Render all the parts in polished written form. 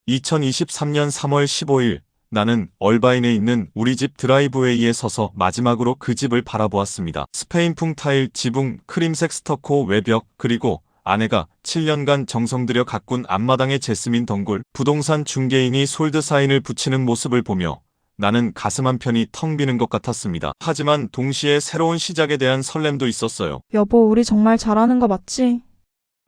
2023년 3월 15일 나는 얼바인에 있는 우리 집 드라이브웨이에 서서 마지막으로 그 집을 바라보았습니다. 스페인풍 타일, 지붕, 크림색 스터코 외벽, 그리고 아내가 7년간 정성 들여 가꾼 앞마당의 제스민 덩굴, 부동산 중개인이 솔드 사인을 붙이는 모습을 보며 나는 가슴 한편이 텅 비는 것 같았습니다. 하지만 동시에 새로운 시작에 대한 설렘도 있었어요. 여보, 우리 정말 잘하는 거 맞지?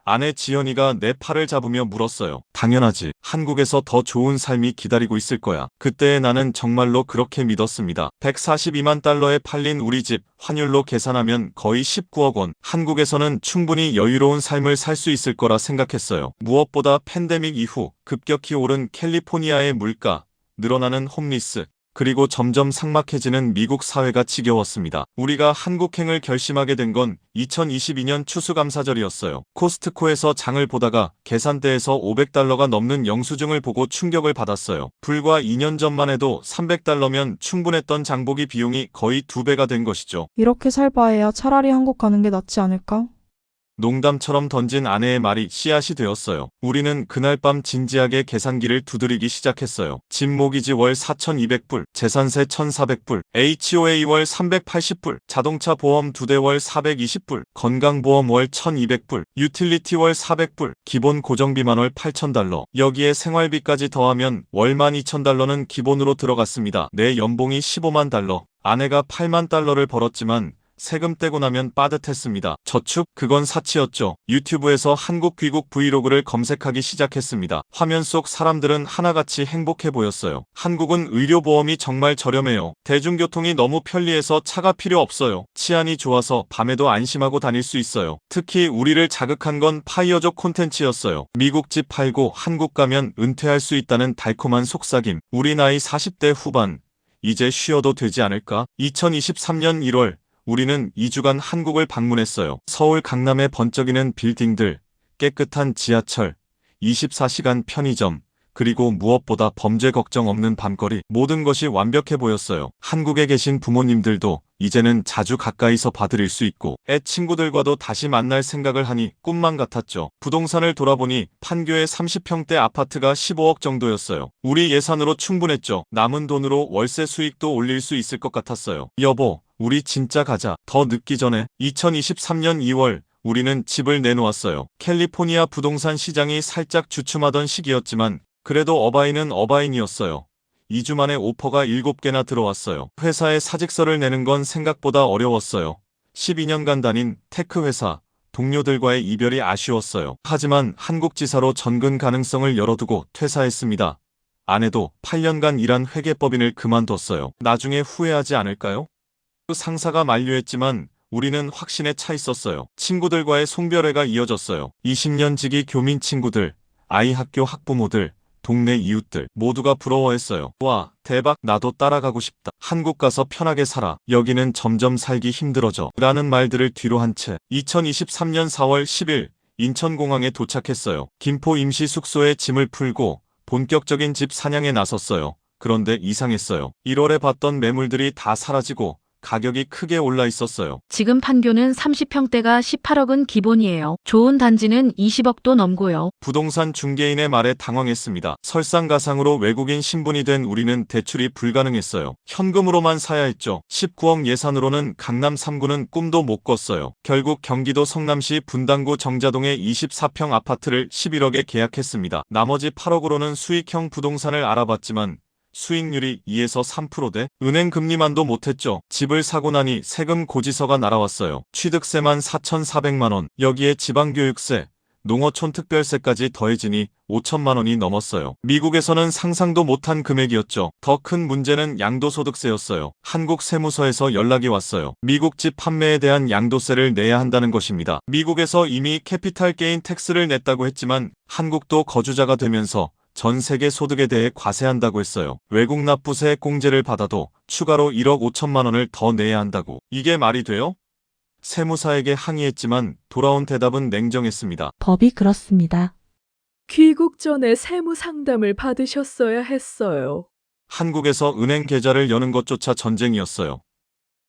아내 지연이가 내 팔을 잡으며 물었어요. 당연하지. 한국에서 더 좋은 삶이 기다리고 있을 거야. 그때 나는 정말로 그렇게 믿었습니다. 142만 달러에 팔린 우리 집, 환율로 계산하면 거의 19억 원. 한국에서는 충분히 여유로운 삶을 살 수 있을 거라 생각했어요. 무엇보다 팬데믹 이후 급격히 오른 캘리포니아의 물가, 늘어나는 홈리스, 그리고 점점 삭막해지는 미국 사회가 지겨웠습니다. 우리가 한국행을 결심하게 된 건 2022년 추수감사절이었어요. 코스트코에서 장을 보다가 계산대에서 500달러가 넘는 영수증을 보고 충격을 받았어요. 불과 2년 전만 해도 300달러면 충분했던 장보기 비용이 거의 2배가 된 것이죠. 이렇게 살 바에야 차라리 한국 가는 게 낫지 않을까? 농담처럼 던진 아내의 말이 씨앗이 되었어요. 우리는 그날 밤 진지하게 계산기를 두드리기 시작했어요. 집 모기지 월 4,200불, 재산세 1,400불, HOA 월 380불, 자동차 보험 2대 월 420불, 건강보험 월 1,200불, 유틸리티 월 400불, 기본 고정비만 월 8,000달러. 여기에 생활비까지 더하면 월 12,000달러는 기본으로 들어갔습니다. 내 연봉이 15만 달러. 아내가 8만 달러를 벌었지만 세금 떼고 나면 빠듯했습니다. 저축? 그건 사치였죠. 유튜브에서 한국 귀국 브이로그를 검색하기 시작했습니다. 화면 속 사람들은 하나같이 행복해 보였어요. 한국은 의료보험이 정말 저렴해요. 대중교통이 너무 편리해서 차가 필요 없어요. 치안이 좋아서 밤에도 안심하고 다닐 수 있어요. 특히 우리를 자극한 건 파이어족 콘텐츠였어요. 미국 집 팔고 한국 가면 은퇴할 수 있다는 달콤한 속삭임. 우리 나이 40대 후반. 이제 쉬어도 되지 않을까? 2023년 1월 우리는 2주간 한국을 방문했어요. 서울 강남의 번쩍이는 빌딩들, 깨끗한 지하철, 24시간 편의점, 그리고 무엇보다 범죄 걱정 없는 밤거리, 모든 것이 완벽해 보였어요. 한국에 계신 부모님들도 이제는 자주 가까이서 봐드릴 수 있고 애 친구들과도 다시 만날 생각을 하니 꿈만 같았죠. 부동산을 돌아보니 판교의 30평대 아파트가 15억 정도였어요. 우리 예산으로 충분했죠. 남은 돈으로 월세 수익도 올릴 수 있을 것 같았어요. 여보, 우리 진짜 가자. 더 늦기 전에. 2023년 2월 우리는 집을 내놓았어요. 캘리포니아 부동산 시장이 살짝 주춤하던 시기였지만 그래도 어바인은 어바인이었어요. 2주 만에 오퍼가 7개나 들어왔어요. 회사에 사직서를 내는 건 생각보다 어려웠어요. 12년간 다닌 테크 회사, 동료들과의 이별이 아쉬웠어요. 하지만 한국 지사로 전근 가능성을 열어두고 퇴사했습니다. 아내도 8년간 일한 회계법인을 그만뒀어요. 나중에 후회하지 않을까요? 상사가 만류했지만 우리는 확신에 차 있었어요. 친구들과의 송별회가 이어졌어요. 20년 지기 교민 친구들, 아이 학교 학부모들, 동네 이웃들 모두가 부러워했어요. 와, 대박, 나도 따라가고 싶다. 한국 가서 편하게 살아. 여기는 점점 살기 힘들어져. 라는 말들을 뒤로 한 채 2023년 4월 10일 인천공항에 도착했어요. 김포 임시 숙소에 짐을 풀고 본격적인 집 사냥에 나섰어요. 그런데 이상했어요. 1월에 봤던 매물들이 다 사라지고 가격이 크게 올라 있었어요. 지금 판교는 30평대가 18억은 기본이에요. 좋은 단지는 20억도 넘고요. 부동산 중개인의 말에 당황했습니다. 설상가상으로 외국인 신분이 된 우리는 대출이 불가능했어요. 현금으로만 사야 했죠. 19억 예산으로는 강남 3구는 꿈도 못 꿨어요. 결국 경기도 성남시 분당구 정자동의 24평 아파트를 11억에 계약했습니다. 나머지 8억으로는 수익형 부동산을 알아봤지만 수익률이 2에서 3%대? 은행 금리만도 못했죠. 집을 사고 나니 세금 고지서가 날아왔어요. 취득세만 4,400만 원, 여기에 지방교육세, 농어촌 특별세까지 더해지니 5천만 원이 넘었어요. 미국에서는 상상도 못한 금액이었죠. 더 큰 문제는 양도소득세였어요. 한국 세무서에서 연락이 왔어요. 미국 집 판매에 대한 양도세를 내야 한다는 것입니다. 미국에서 이미 캐피탈 게인 텍스를 냈다고 했지만 한국도 거주자가 되면서 전 세계 소득에 대해 과세한다고 했어요. 외국 납부세 공제를 받아도 추가로 1억 5천만 원을 더 내야 한다고. 이게 말이 돼요? 세무사에게 항의했지만 돌아온 대답은 냉정했습니다. 법이 그렇습니다. 귀국 전에 세무 상담을 받으셨어야 했어요. 한국에서 은행 계좌를 여는 것조차 전쟁이었어요.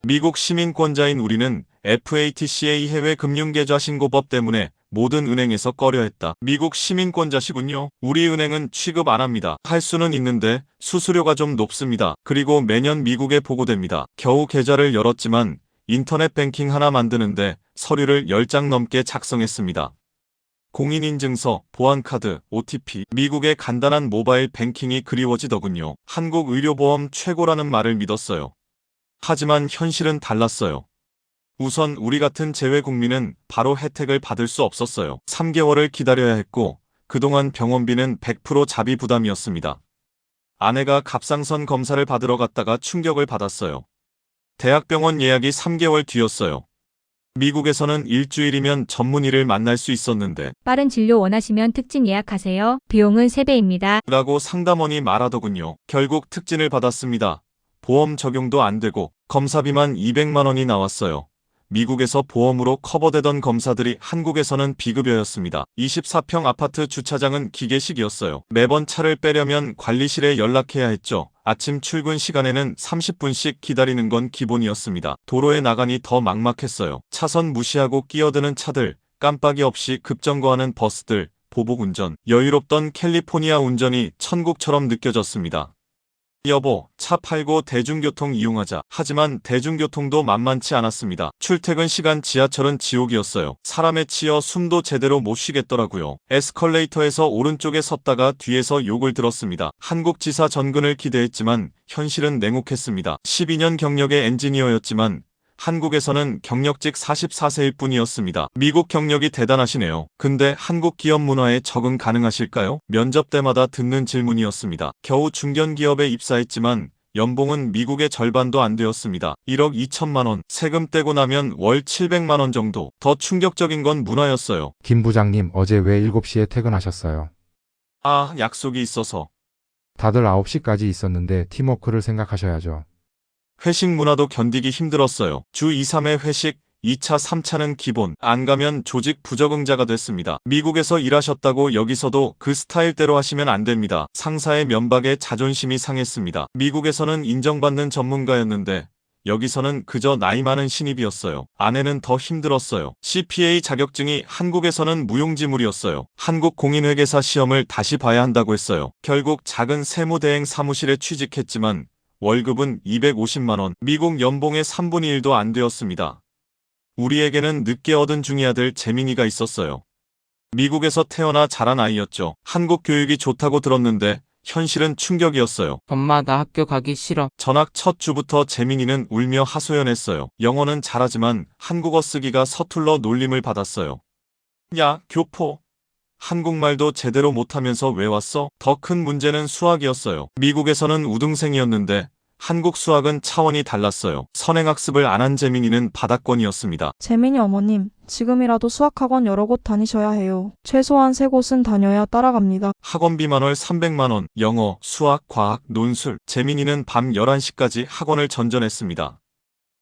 미국 시민권자인 우리는 FATCA 해외 금융계좌 신고법 때문에 모든 은행에서 꺼려했다. 미국 시민권자시군요. 우리 은행은 취급 안 합니다. 할 수는 있는데 수수료가 좀 높습니다. 그리고 매년 미국에 보고됩니다. 겨우 계좌를 열었지만 인터넷 뱅킹 하나 만드는데 서류를 10장 넘게 작성했습니다. 공인인증서, 보안카드, OTP, 미국의 간단한 모바일 뱅킹이 그리워지더군요. 한국 의료보험 최고라는 말을 믿었어요. 하지만 현실은 달랐어요. 우선 우리 같은 재외국민은 바로 혜택을 받을 수 없었어요. 3개월을 기다려야 했고 그동안 병원비는 100% 자비 부담이었습니다. 아내가 갑상선 검사를 받으러 갔다가 충격을 받았어요. 대학병원 예약이 3개월 뒤였어요. 미국에서는 일주일이면 전문의를 만날 수 있었는데 빠른 진료 원하시면 특진 예약하세요. 비용은 3배입니다. 라고 상담원이 말하더군요. 결국 특진을 받았습니다. 보험 적용도 안 되고 검사비만 200만 원이 나왔어요. 미국에서 보험으로 커버되던 검사들이 한국에서는 비급여였습니다. 24평 아파트 주차장은 기계식이었어요. 매번 차를 빼려면 관리실에 연락해야 했죠. 아침 출근 시간에는 30분씩 기다리는 건 기본이었습니다. 도로에 나가니 더 막막했어요. 차선 무시하고 끼어드는 차들, 깜빡이 없이 급정거하는 버스들, 보복운전, 여유롭던 캘리포니아 운전이 천국처럼 느껴졌습니다. 여보, 차 팔고 대중교통 이용하자. 하지만 대중교통도 만만치 않았습니다. 출퇴근 시간 지하철은 지옥이었어요. 사람에 치여 숨도 제대로 못 쉬겠더라고요. 에스컬레이터에서 오른쪽에 섰다가 뒤에서 욕을 들었습니다. 한국 지사 전근을 기대했지만 현실은 냉혹했습니다. 12년 경력의 엔지니어였지만 한국에서는 경력직 44세일 뿐이었습니다. 미국 경력이 대단하시네요. 근데 한국 기업 문화에 적응 가능하실까요? 면접 때마다 듣는 질문이었습니다. 겨우 중견기업에 입사했지만 연봉은 미국의 절반도 안 되었습니다. 1억 2천만 원, 세금 떼고 나면 월 700만 원 정도. 더 충격적인 건 문화였어요. 김 부장님, 어제 왜 7시에 퇴근하셨어요? 아, 약속이 있어서. 다들 9시까지 있었는데 팀워크를 생각하셔야죠. 회식 문화도 견디기 힘들었어요. 주 2, 3회 회식, 2차, 3차는 기본. 안 가면 조직 부적응자가 됐습니다. 미국에서 일하셨다고 여기서도 그 스타일대로 하시면 안 됩니다. 상사의 면박에 자존심이 상했습니다. 미국에서는 인정받는 전문가였는데 여기서는 그저 나이 많은 신입이었어요. 아내는 더 힘들었어요. CPA 자격증이 한국에서는 무용지물이었어요. 한국 공인회계사 시험을 다시 봐야 한다고 했어요. 결국 작은 세무대행 사무실에 취직했지만 월급은 250만 원, 미국 연봉의 3분의 1도 안 되었습니다. 우리에게는 늦게 얻은 중이 아들 재민이가 있었어요. 미국에서 태어나 자란 아이였죠. 한국 교육이 좋다고 들었는데 현실은 충격이었어요. 엄마, 나 학교 가기 싫어. 전학 첫 주부터 재민이는 울며 하소연했어요. 영어는 잘하지만 한국어 쓰기가 서툴러 놀림을 받았어요. 야, 교포. 한국말도 제대로 못하면서 왜 왔어? 더 큰 문제는 수학이었어요. 미국에서는 우등생이었는데 한국 수학은 차원이 달랐어요. 선행학습을 안 한 재민이는 바닥권이었습니다. 재민이 어머님, 지금이라도 수학학원 여러 곳 다니셔야 해요. 최소한 3곳은 다녀야 따라갑니다. 학원비만 월 300만 원, 영어, 수학, 과학, 논술. 재민이는 밤 11시까지 학원을 전전했습니다.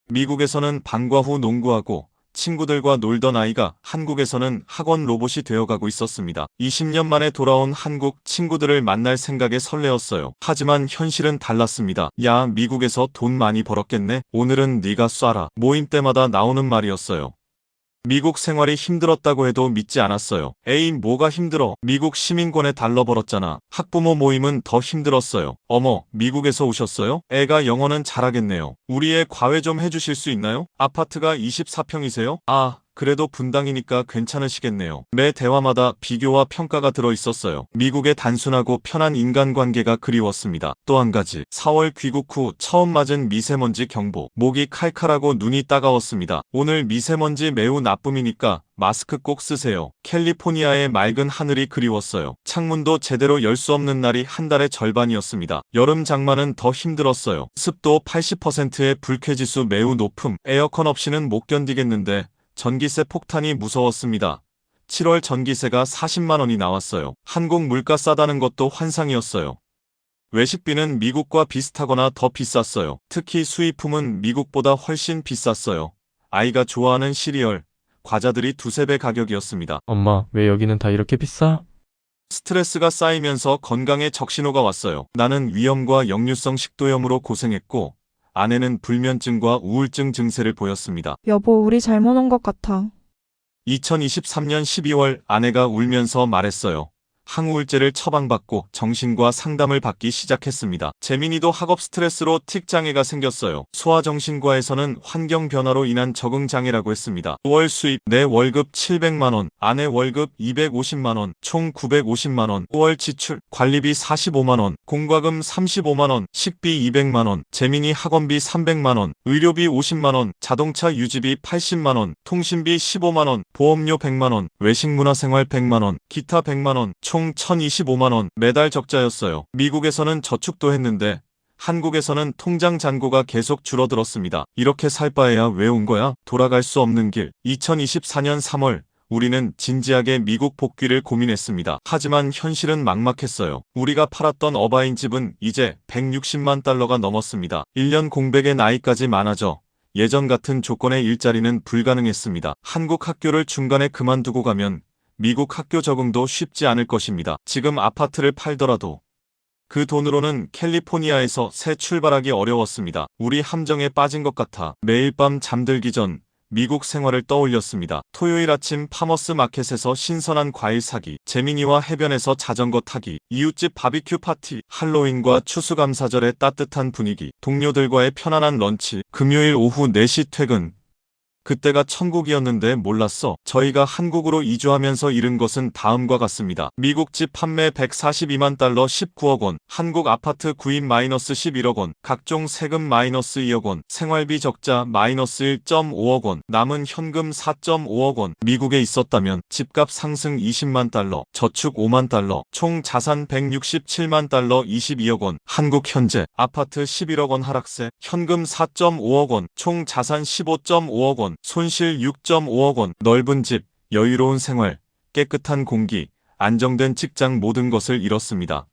미국에서는 방과 후 농구하고 친구들과 놀던 아이가 한국에서는 학원 로봇이 되어가고 있었습니다. 20년 만에 돌아온 한국 친구들을 만날 생각에 설레었어요. 하지만 현실은 달랐습니다. 야, 미국에서 돈 많이 벌었겠네? 오늘은 네가 쏴라. 모임 때마다 나오는 말이었어요. 미국 생활이 힘들었다고 해도 믿지 않았어요. 에이, 뭐가 힘들어. 미국 시민권에 달러 벌었잖아. 학부모 모임은 더 힘들었어요. 어머, 미국에서 오셨어요? 애가 영어는 잘하겠네요. 우리 애 과외 좀 해주실 수 있나요? 아파트가 24평이세요? 아, 그래도 분당이니까 괜찮으시겠네요. 매 대화마다 비교와 평가가 들어있었어요. 미국의 단순하고 편한 인간관계가 그리웠습니다. 또 한 가지, 4월 귀국 후 처음 맞은 미세먼지 경보. 목이 칼칼하고 눈이 따가웠습니다. 오늘 미세먼지 매우 나쁨이니까 마스크 꼭 쓰세요. 캘리포니아의 맑은 하늘이 그리웠어요. 창문도 제대로 열 수 없는 날이 한 달의 절반이었습니다. 여름 장마는 더 힘들었어요. 습도 80%의 불쾌지수 매우 높음. 에어컨 없이는 못 견디겠는데 전기세 폭탄이 무서웠습니다. 7월 전기세가 40만 원이 나왔어요. 한국 물가 싸다는 것도 환상이었어요. 외식비는 미국과 비슷하거나 더 비쌌어요. 특히 수입품은 미국보다 훨씬 비쌌어요. 아이가 좋아하는 시리얼, 과자들이 2~3배 가격이었습니다. 엄마, 왜 여기는 다 이렇게 비싸? 스트레스가 쌓이면서 건강에 적신호가 왔어요. 나는 위염과 역류성 식도염으로 고생했고 아내는 불면증과 우울증 증세를 보였습니다. 여보, 우리 잘못 온 것 같아. 2023년 12월 아내가 울면서 말했어요. 항우울제를 처방받고 정신과 상담을 받기 시작했습니다. 재민이도 학업 스트레스로 틱 장애가 생겼어요. 소아정신과에서는 환경 변화로 인한 적응 장애라고 했습니다. 월 수입 내 월급 700만원, 아내 월급 250만원, 총 950만원, 월 지출 관리비 45만원, 공과금 35만원, 식비 200만원, 재민이 학원비 300만원, 의료비 50만원, 자동차 유지비 80만원, 통신비 15만원, 보험료 100만원, 외식문화생활 100만원, 기타 100만원, 총 1025만원, 매달 적자였어요. 미국에서는 저축도 했는데 한국에서는 통장 잔고가 계속 줄어들었습니다. 이렇게 살 바에야 왜 온 거야? 돌아갈 수 없는 길. 2024년 3월 우리는 진지하게 미국 복귀를 고민했습니다. 하지만 현실은 막막했어요. 우리가 팔았던 어바인 집은 이제 160만 달러가 넘었습니다. 1년 공백의 나이까지 많아져 예전 같은 조건의 일자리는 불가능했습니다. 한국 학교를 중간에 그만두고 가면 미국 학교 적응도 쉽지 않을 것입니다. 지금 아파트를 팔더라도 그 돈으로는 캘리포니아에서 새 출발하기 어려웠습니다. 우리 함정에 빠진 것 같아 매일 밤 잠들기 전 미국 생활을 떠올렸습니다. 토요일 아침 파머스 마켓에서 신선한 과일 사기, 재민이와 해변에서 자전거 타기, 이웃집 바비큐 파티, 할로윈과 추수감사절의 따뜻한 분위기, 동료들과의 편안한 런치, 금요일 오후 4시 퇴근. 그때가 천국이었는데 몰랐어. 저희가 한국으로 이주하면서 잃은 것은 다음과 같습니다. 미국 집 판매 142만 달러 19억 원, 한국 아파트 구입 마이너스 11억 원, 각종 세금 마이너스 2억 원, 생활비 적자 마이너스 1.5억 원, 남은 현금 4.5억 원. 미국에 있었다면 집값 상승 20만 달러, 저축 5만 달러, 총 자산 167만 달러 22억 원, 한국 현재 아파트 11억 원 하락세, 현금 4.5억 원, 총 자산 15.5억 원, 손실 6.5억 원, 넓은 집, 여유로운 생활, 깨끗한 공기, 안정된 직장 모든 것을 잃었습니다.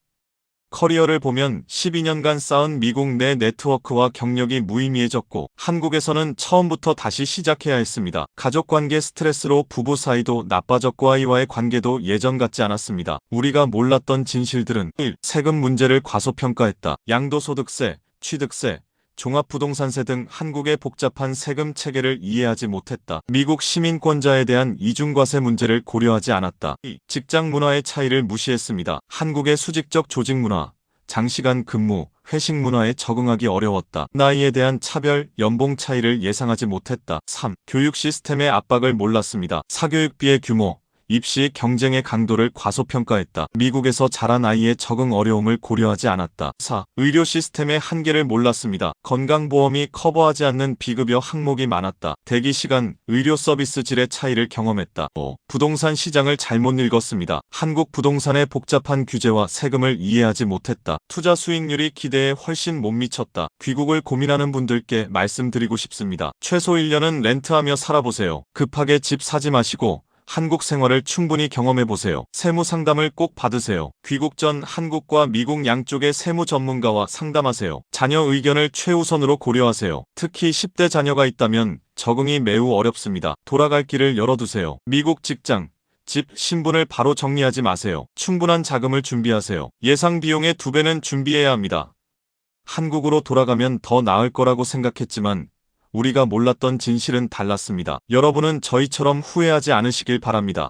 커리어를 보면 12년간 쌓은 미국 내 네트워크와 경력이 무의미해졌고 한국에서는 처음부터 다시 시작해야 했습니다. 가족관계 스트레스로 부부 사이도 나빠졌고 아이와의 관계도 예전 같지 않았습니다. 우리가 몰랐던 진실들은 1. 세금 문제를 과소평가했다. 양도소득세, 취득세, 종합부동산세 등 한국의 복잡한 세금 체계를 이해하지 못했다. 미국 시민권자에 대한 이중과세 문제를 고려하지 않았다. 2. 직장 문화의 차이를 무시했습니다. 한국의 수직적 조직 문화, 장시간 근무, 회식 문화에 적응하기 어려웠다. 나이에 대한 차별, 연봉 차이를 예상하지 못했다. 3. 교육 시스템의 압박을 몰랐습니다. 사교육비의 규모, 입시 경쟁의 강도를 과소평가했다. 미국에서 자란 아이의 적응 어려움을 고려하지 않았다. 4. 의료 시스템의 한계를 몰랐습니다. 건강보험이 커버하지 않는 비급여 항목이 많았다. 대기시간, 의료 서비스 질의 차이를 경험했다. 5. 부동산 시장을 잘못 읽었습니다. 한국 부동산의 복잡한 규제와 세금을 이해하지 못했다. 투자 수익률이 기대에 훨씬 못 미쳤다. 귀국을 고민하는 분들께 말씀드리고 싶습니다. 최소 1년은 렌트하며 살아보세요. 급하게 집 사지 마시고 한국 생활을 충분히 경험해보세요. 세무 상담을 꼭 받으세요. 귀국 전 한국과 미국 양쪽의 세무 전문가와 상담하세요. 자녀 의견을 최우선으로 고려하세요. 특히 10대 자녀가 있다면 적응이 매우 어렵습니다. 돌아갈 길을 열어두세요. 미국 직장, 집, 신분을 바로 정리하지 마세요. 충분한 자금을 준비하세요. 예상 비용의 2배는 준비해야 합니다. 한국으로 돌아가면 더 나을 거라고 생각했지만 우리가 몰랐던 진실은 달랐습니다. 여러분은 저희처럼 후회하지 않으시길 바랍니다.